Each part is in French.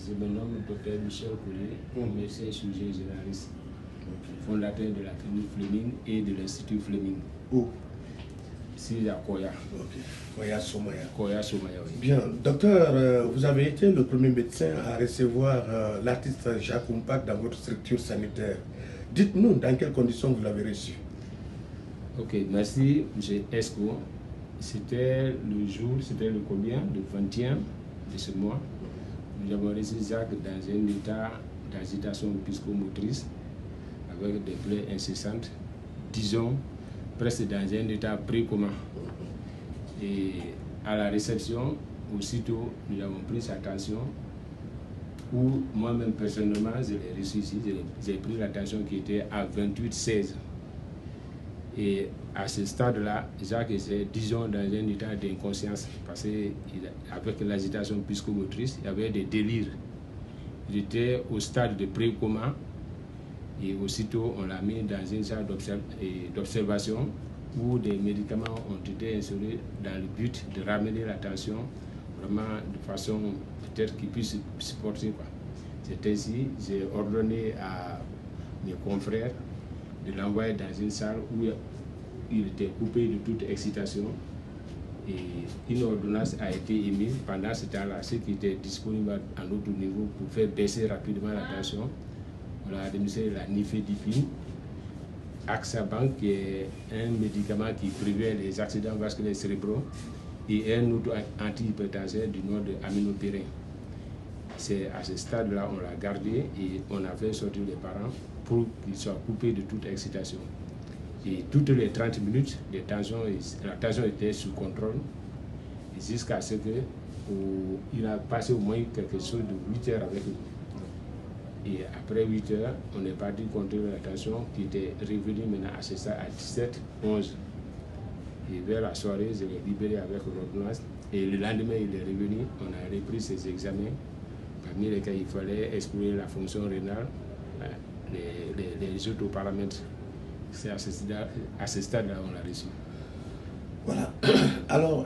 Je me nomme Dr Michel Collet, médecin chirurgien généraliste, fondateur de la clinique Fleming et de l'Institut Fleming. Où? Ici à Koya. Ok, Koya Somaya. Koya Somaya, oui. Bien, docteur, vous avez été le premier médecin à recevoir l'artiste Jacques Mpak dans votre structure sanitaire. Dites-nous dans quelles conditions vous l'avez reçu. Ok, merci, M. Esco. C'était le jour, c'était le combien? Le 21 de ce mois. Nous avons reçu Jacques dans un état d'agitation psychomotrice avec des plaies incessantes, disons presque dans un état précommun. Et à la réception, aussitôt, nous avons pris sa tension, où moi-même personnellement, je l'ai reçu ici, j'ai pris la tension qui était à 28,16. Et à ce stade-là, Jacques était, disons, dans un état d'inconscience, parce qu'avec l'agitation psychomotrice, il y avait des délires. Il était au stade de pré-coma, et aussitôt, on l'a mis dans une salle d'observation où des médicaments ont été insérés dans le but de ramener la tension vraiment de façon peut-être qu'il puisse supporter. C'est ainsi, j'ai ordonné à mes confrères de l'envoyer dans une salle où il était coupé de toute excitation et une ordonnance a été émise pendant ce temps-là, ce qui était disponible à notre niveau pour faire baisser rapidement la tension. On a administré la nifedipine, Axabank, qui est un médicament qui prévient les accidents vasculaires cérébraux, et un autre antihypertenseur du nom de aminopyrin. C'est à ce stade-là on l'a gardé et on a fait sortir les parents pour qu'ils soient coupés de toute excitation. Et toutes les 30 minutes, la tension était sous contrôle jusqu'à ce qu'il a passé au moins quelque chose de 8 heures avec nous. Et après 8 heures, on est parti contrôler la tension qui était revenue maintenant à ce stade à 17, 11. Et vers la soirée, je l'ai libéré avec l'ordonnance. Et le lendemain, il est revenu, on a repris ses examens, parmi lesquels il fallait explorer la fonction rénale, les autres paramètres. C'est à ce stade-là qu'on l'a reçu. Voilà. Alors,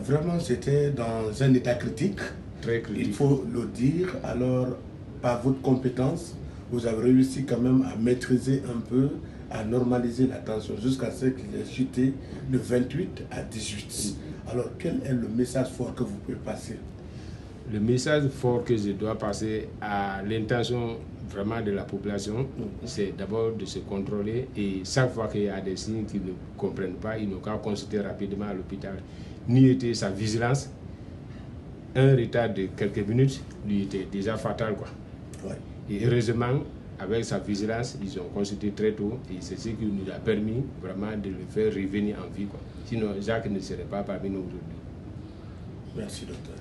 vraiment, c'était dans un état critique. Très critique. Il faut le dire. Alors, par votre compétence, vous avez réussi quand même à maîtriser un peu, à normaliser la tension jusqu'à ce qu'il ait chuté de 28 à 18. Alors, quel est le message fort que vous pouvez passer? Le message fort que je dois passer à l'intention vraiment de la population, c'est d'abord de se contrôler et chaque fois qu'il y a des signes qu'ils ne comprennent pas, ils n'ont qu'à consulter rapidement à l'hôpital. Ni était sa vigilance, un retard de quelques minutes lui était déjà fatal, quoi. Ouais. Et heureusement, avec sa vigilance, ils ont consulté très tôt et c'est ce qui nous a permis vraiment de le faire revenir en vie, quoi. Sinon, Jacques ne serait pas parmi nous aujourd'hui. Merci, docteur.